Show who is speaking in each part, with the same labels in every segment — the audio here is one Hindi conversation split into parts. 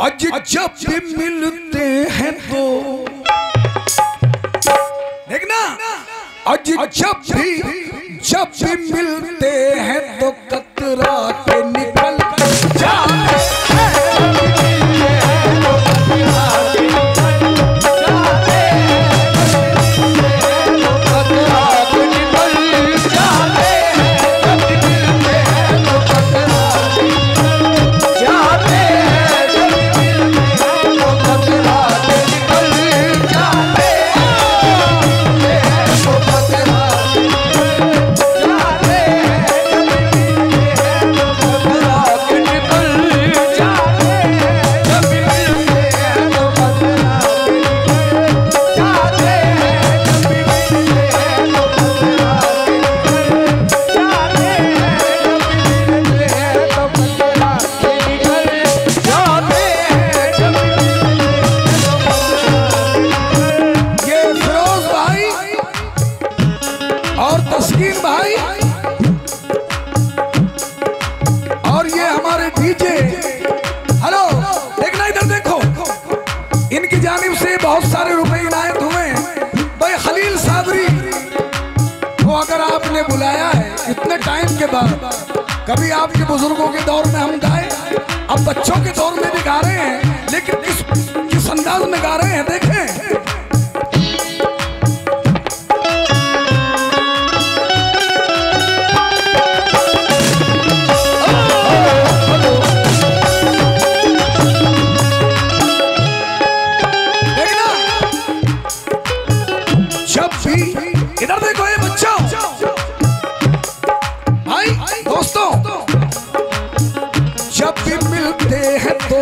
Speaker 1: आज जब भी मिलते हैं तो देखना, आज जब भी मिलते हैं तो कतरा के निकल जाते भाई। और ये हमारे डीजे, हेलो देखना इधर देखो, इनकी जानिब से बहुत सारे रुपए इनायत हुए भाई। खलील साबरी को अगर आपने बुलाया है इतने टाइम के बाद, कभी आपके बुजुर्गों के दौर में हम गाए, अब बच्चों के दौर में भी गा रहे हैं, लेकिन किस अंदाज में गा रहे हैं देखें। इधर देखो ये बच्चों, भाई दोस्तों, जब भी मिलते हैं तो,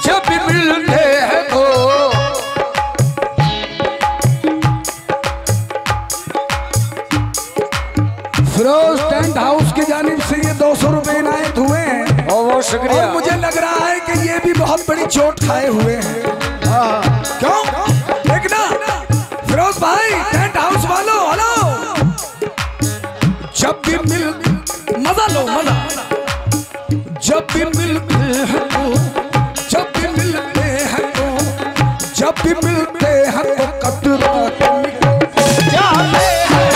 Speaker 1: जब भी मिलते हैं तो फिरोज टेंट हाउस की जानिब से ये 200 रुपए इनायत हुए हैं। बहुत शुक्रिया। और मुझे लग रहा है कि ये भी बहुत बड़ी चोट खाए हुए हैं। क्यों देखना फिरोज भाई, टेंट हाउस वालों, हेलो, जब भी मजा लो मजा, जब भी मिलते हैं तो, जब भी मिलते हैं तो, जब भी मिलते हैं तो कतरा जाते हैं,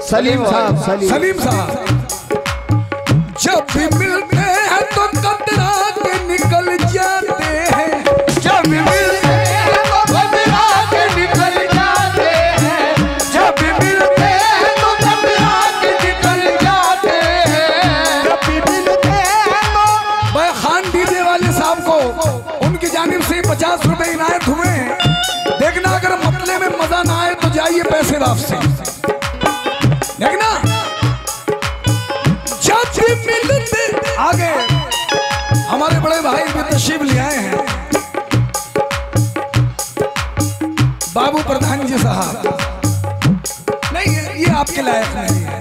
Speaker 1: सलीम साहब, सलीम साहब, जब भी मिलते हैं तो कतरा के निकल जाते हैं, जब भी मिलते हैं तो कतरा के निकल जाते हैं, जब भी मिलते हैं तो कतरा के निकल जाते हैं, जब भी मिलते हैं तो। भाई खान डीजे वाले साहब को उनकी जानिब से 50 रुपए इनायत हुए हैं। देखना अगर मतले में मजा ना आए तो जाइए पैसे वापसी। देखना जब भी मिलते, आगे हमारे बड़े भाई भी तशरीफ ले आए हैं, बाबू प्रधान जी साहब। नहीं ये आपके लायक नहीं है,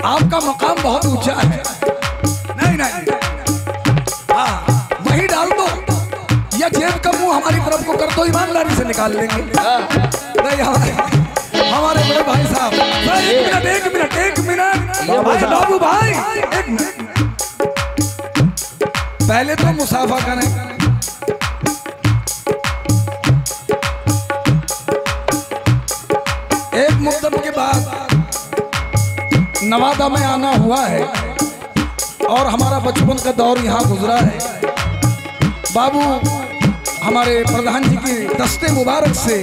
Speaker 1: आपका मकाम बहुत ऊंचा है। नहीं नहीं, हाँ वही डाल दो या जेब का मुंह हमारी तरफ को कर दो, ईमानदारी से निकाल लेंगे। नहीं हमारे बड़े भाई साहब, एक मिनट भाई, बाबू भाई एक मिनट, पहले तो मुसाफा करें। एक मुद्दत के बाद नवादा में आना हुआ है और हमारा बचपन का दौर यहाँ गुजरा है। बाबू हमारे प्रधान जी की दस्ते मुबारक से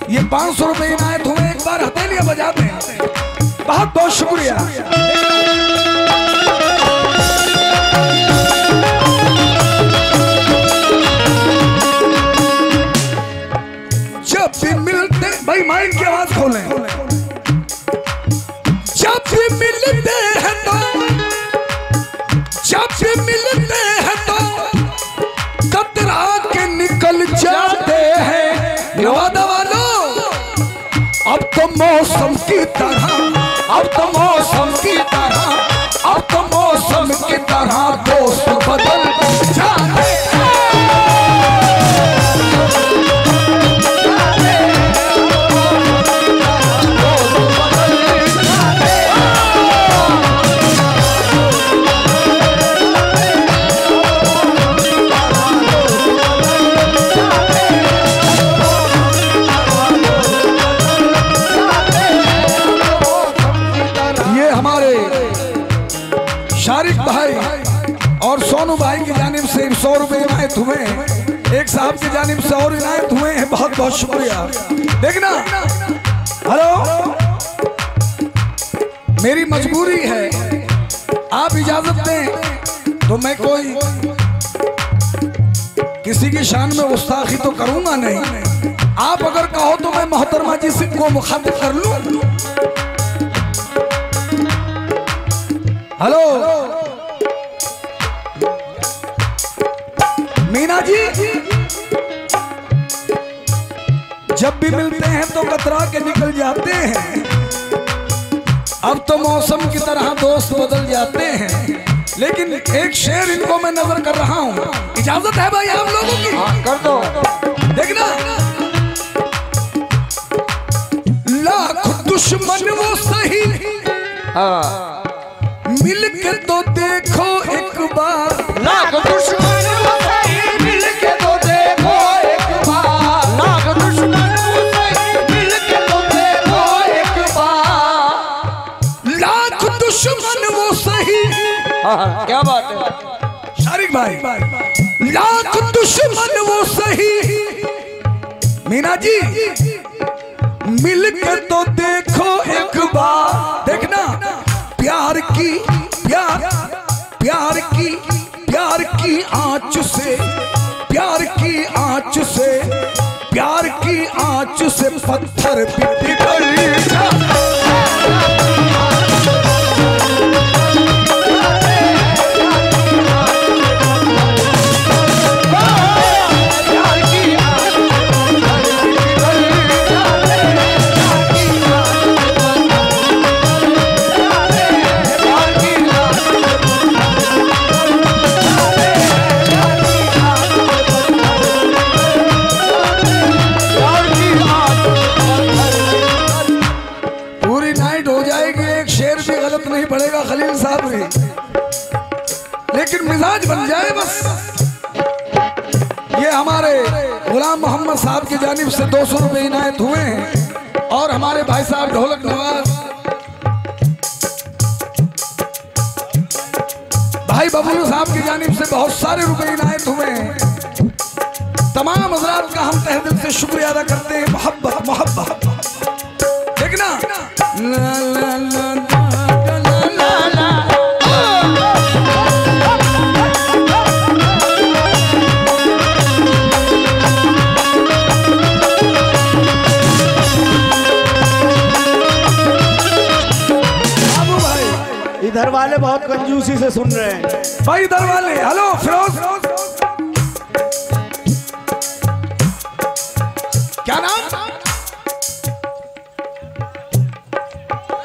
Speaker 1: ये 500 रुपए इनायत हुए। एक बार हथेलियां बजाते हैं, बहुत बहुत शुक्रिया। जब भी मिलते, भाई माइक की आवाज खोलें, जब भी मिलते हैं तो, जब भी मिलते हैं तो कतरा के निकल जाते हैं। नवादा वालों, अब तो मौसम की तरह, अब तो मौसम की तरह, अब तो मौसम की शारिक भाई और सोनू भाई की जानिब से 100 रुपए इनायत हुए हैं। एक साहब की जानिब से और इनायत हुए हैं, बहुत बहुत शुक्रिया। देखना, हेलो, मेरी मजबूरी है, आप इजाजत दें तो मैं कोई किसी की शान में गुस्ताखी तो करूंगा नहीं। आप अगर कहो तो मैं मोहतरमा जी से को मुखातिब कर लूं। हेलो मीना जी, जब भी मिलते हैं तो कतरा के निकल जाते हैं। अब तो मौसम की तरह दोस्त बदल जाते हैं, लेकिन एक शेर इनको मैं नजर कर रहा हूं, इजाजत है भाई आप लोगों की?
Speaker 2: कर दो।
Speaker 1: देखना, लाख दुश्मन वो सही, मिल के तो देखो एक बार।
Speaker 2: लाख दुश्मन वो सही, मिल के तो देखो एक बार। लाख दुश्मन वो सही, मिल के तो देखो एक बार।
Speaker 1: लाख दुश्मन वो सही,
Speaker 2: क्या बात है
Speaker 1: शारिक भाई, लाख दुश्मन वो सही, मीना जी मिल के तो देखो एक बार। देखना, प्यार की प्यार की आंच से, प्यार की आंच से, प्यार की आंच से पत्थर पिघल जाता। खलील साहब ने, लेकिन मिजाज बन जाए बस। ये हमारे गुलाम मोहम्मद साहब की जानिब से 200 रुपए इनायत हुए हैं, और हमारे भाई साहब ढोलक नवाज भाई बबलू साहब की जानिब से बहुत सारे रुपए इनायत हुए हैं। तमाम हजरात का हम तहे दिल से शुक्रिया अदा करते हैं। मोहब्बत मोहब्बत देखना, ला ला ला
Speaker 3: इधर वाले बहुत कंजूसी से सुन रहे हैं
Speaker 1: भाई, इधर वाले। हेलो फिरोज, क्या नाम?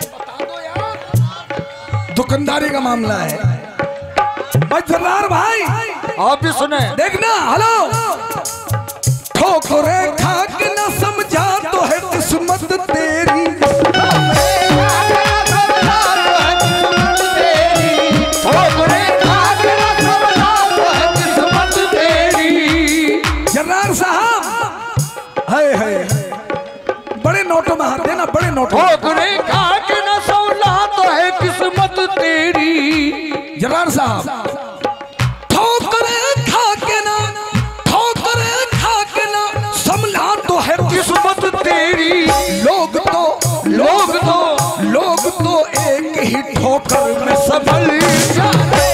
Speaker 1: बता दो यार, दुकानदारी का मामला है भाई। जर्रार भाई
Speaker 2: आप भी सुने।
Speaker 1: देखना, हेलो, ठोकरे खा के न समझा तो है किस्मत तेरी। बड़े नोटों में हाथ देना, बड़े नोटों।
Speaker 2: ठोकरे खा के न सौला तो है किस्मत तेरी।
Speaker 1: जरार साहब, ठोकरे खा के ना, ठोकरे खा के ना संभला तो है
Speaker 2: किस्मत तेरी।
Speaker 1: लोग तो एक ही ठोकर में संभल जाते।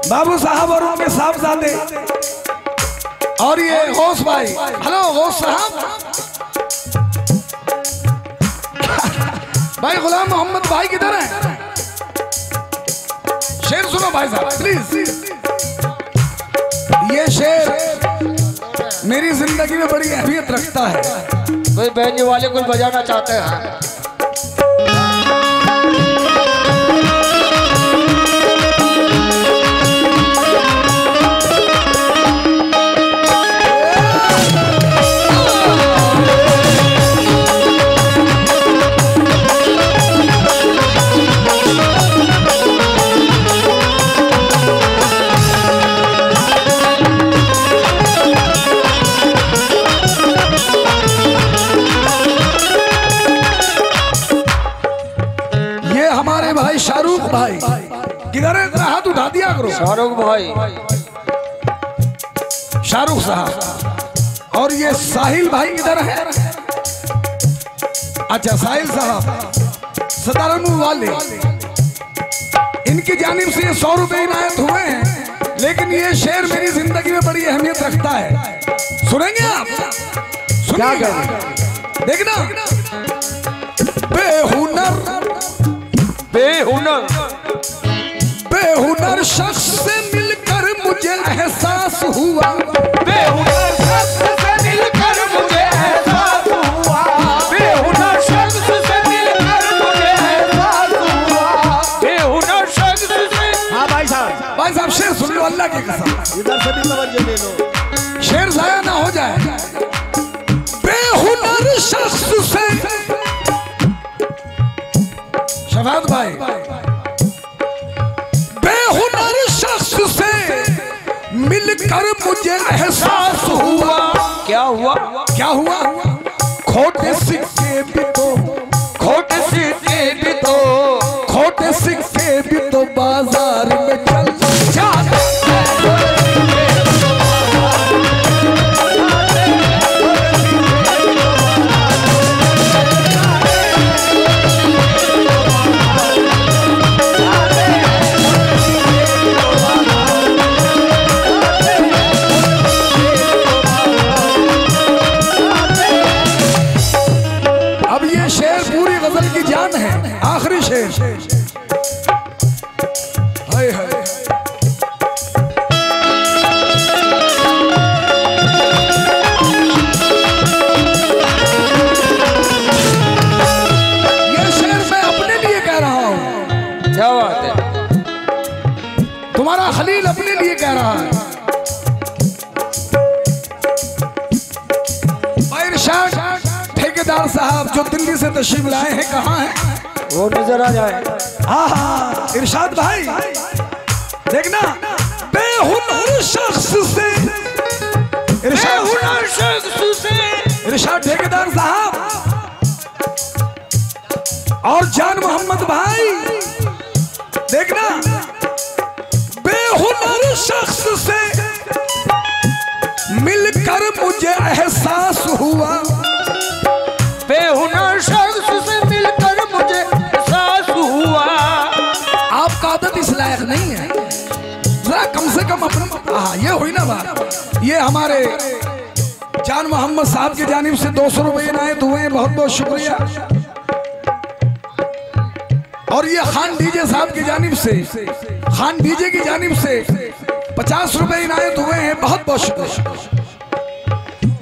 Speaker 1: बाबू साहब और उनके साहबजादे और ये गौस भाई। हेलो गौस साहब, भाई गुलाम मोहम्मद भाई किधर हैं? शेर सुनो भाई साहब प्लीज। ये शेर मेरी जिंदगी में बड़ी अहमियत रखता है।
Speaker 2: कोई बैंजो वाले कुछ बजाना चाहते हैं?
Speaker 1: किधर है? हाथ उठा दिया करो।
Speaker 2: शाहरुख भाई,
Speaker 1: शाहरुख साहब। और ये साहिल भाई किधर है? अच्छा साहिल साहब सदारनपुर वाले, इनकी जानिब से 100 रुपए इनायत हुए हैं। लेकिन ये शेर मेरी जिंदगी में बड़ी अहमियत रखता है। सुनेंगे आप? सुनिएगा, देखना। बेहुनर
Speaker 2: बेहुनर
Speaker 1: बेहुनर शख्स से मिलकर मुझे एहसास हुआ।
Speaker 2: बेहुनर शख्स से मिलकर मुझे एहसास हुआ। बेहुनर शख्स से मिलकर मुझे एहसास हुआ। बेहुनर शख्स से।
Speaker 3: हाँ भाई साहब
Speaker 1: शेर सुन लो, अल्लाह की कसम।
Speaker 3: इधर से भी तवज्जो ले लो,
Speaker 1: शेर जाया ना हो जाए। बेहुनर शख्स से, शफात भाई, बेहुनर शख्स से मिलकर मुझे एहसास हुआ।
Speaker 2: क्या हुआ?
Speaker 1: क्या हुआ? खोटे सिक्के भी तो,
Speaker 2: खोटे सिक्के भी तो,
Speaker 1: खोटे सिक्के भी तो बाजार में चल जाते हैं। आखिरी शेर। हाय हाय। ये शेर मैं अपने लिए कह रहा हूं।
Speaker 2: क्या बात है?
Speaker 1: तुम्हारा खलील अपने लिए कह रहा है। इरशाद ठेकेदार साहब जो दिल्ली से तशरीफ लाए हैं, कहाँ हैं?
Speaker 3: वो नजर आ जाए।
Speaker 1: हाँ हाँ इरशाद भाई, देखना। बेहुनर शख्स से,
Speaker 2: बेहुनर शख्स से,
Speaker 1: इरशाद ठेकेदार साहब और जान मोहम्मद भाई, देखना। बेहुनर शख्स से मिलकर मुझे एहसास हुआ।
Speaker 2: बेहुनर शख्स से मिलकर मुझे एहसास हुआ।
Speaker 1: आपका आदत इस लायक नहीं है, जरा कम से कम अपना। हाँ ये हुई ना बात। ये हमारे जान मोहम्मद साहब की जानिब से 200 रुपए इनायत हुए हैं, बहुत बहुत शुक्रिया। और ये खान डीजे साहब की जानिब से, खान डीजे की जानिब से 50 रुपए इनायत हुए हैं, बहुत बहुत शुक्रिया।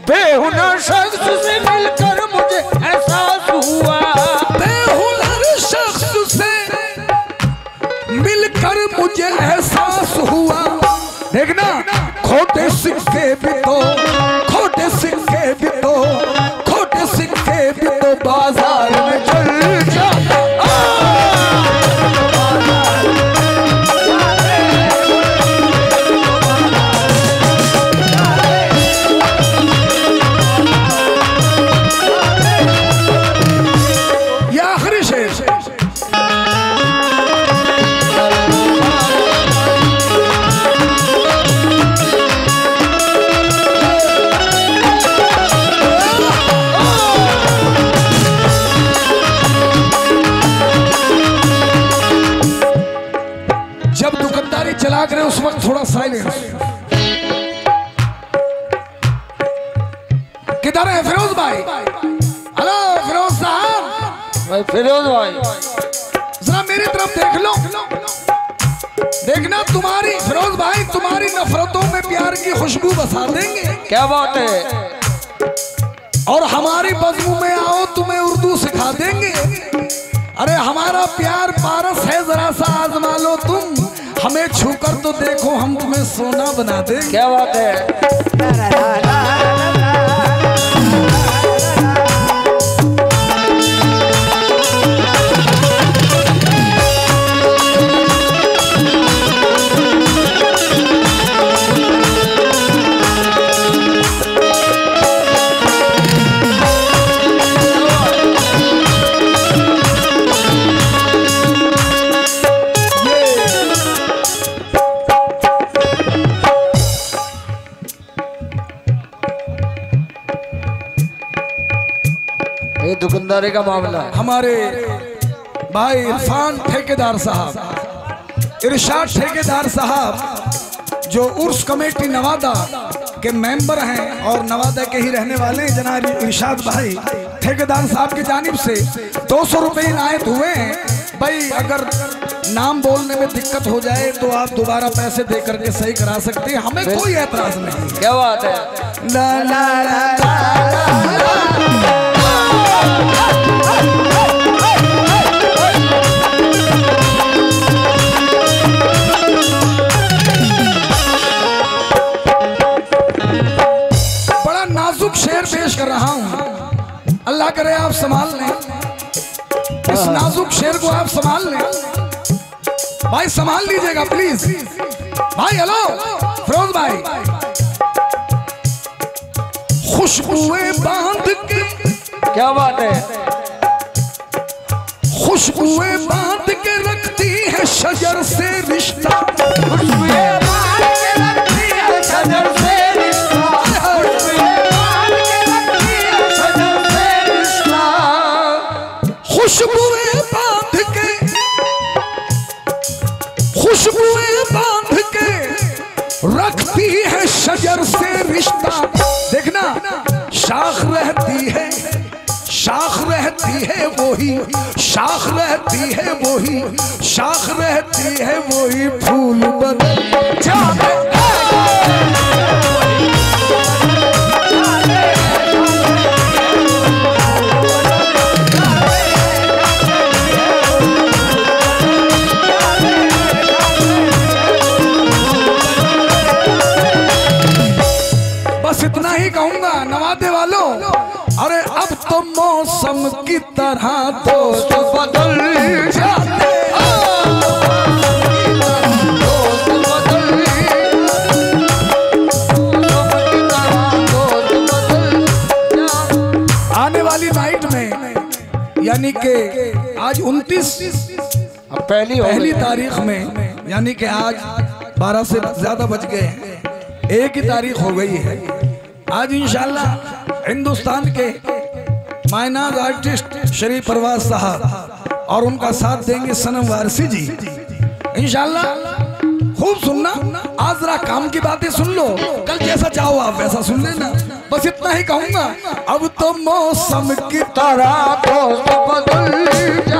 Speaker 2: बेहुनर शख्स से मिलकर मुझे एहसास हुआ।
Speaker 1: बेहुनर शख्स से मिलकर मुझे एहसास हुआ। देखना। खोटे सिक्के भी तो, खोटे सिक्के भी तो, खोटे सिक्के भी तो बाजार में चल जाते। चला करें उस वक्त थोड़ा साइलेंस। किधर है फिरोज भाई? हेलो फिरोज साहब।
Speaker 2: भाई फिरोज भाई
Speaker 1: जरा मेरी तरफ देख लो। देखना तुम्हारी फिरोज भाई, तुम्हारी नफरतों में प्यार की खुशबू बसा देंगे।
Speaker 2: क्या बात है?
Speaker 1: और हमारी बज़्म में आओ, तुम्हें उर्दू सिखा देंगे। अरे हमारा प्यार पारस है, जरा सा आजमा लो तुम। हमें छूकर तो देखो, हम तुम्हें सोना बना देंगे।
Speaker 2: क्या बात है? तुम्हारे का मामला है।
Speaker 1: हमारे भाई इरफान ठेकेदार साहब, इरशाद ठेकेदार साहब जो उर्स कमेटी नवादा के मेंबर हैं और नवादा के ही रहने वाले हैं, जनाब इरशाद भाई ठेकेदार साहब की जानिब से 200 रुपये इनायत हुए हैं। भाई अगर नाम बोलने में दिक्कत हो जाए तो आप दोबारा पैसे दे करके सही करा सकते हैं, हमें कोई एतराज नहीं।
Speaker 2: क्या बात है।
Speaker 1: ला ला ला ला बड़ा नाजुक शेर पेश कर रहा हूं, अल्लाह करे आप संभाल लें इस नाजुक शेर को, आप संभाल लें भाई, संभाल लीजिएगा प्लीज भाई। हेलो फिरोज भाई। खुशबुएं बांध के,
Speaker 2: क्या बात है।
Speaker 1: खुशबुएं बांध के रखती है शजर से रिश्ता,
Speaker 2: खुशबुएं बांध के रखती है शजर से रिश्ता, खुशबुएं बांध के रखती है शजर से रिश्ता,
Speaker 1: खुशबुएं बांध के, खुशबुएं बांध के रखती है शजर से रिश्ता। देखना शाख रहती है, शाख रहती है वही, शाख रहती है वही, शाख रहती है वही फूल बदल जाते। बस इतना ही कहूंगा नवादे वालों, अरे अब तो मौसम की तरह दोस्त बदल जाते, आने वाली नाइट में यानी कि आज 29 पहली तारीख में, यानी कि आज 12 से ज्यादा बज गए हैं, 1 ही तारीख हो गई है। आज इंशाल्लाह हिंदुस्तान के मायनाज आर्टिस्ट शरीफ परवाज साहब और उनका साथ देंगे सनम वारसी जी इंशाल्लाह। खूब सुनना, आज जरा काम की बातें सुन लो, कल जैसा चाहो आप वैसा सुन लेना। बस इतना ही कहूंगा, अब तो मौसम की तरह दोस्त बदल जा।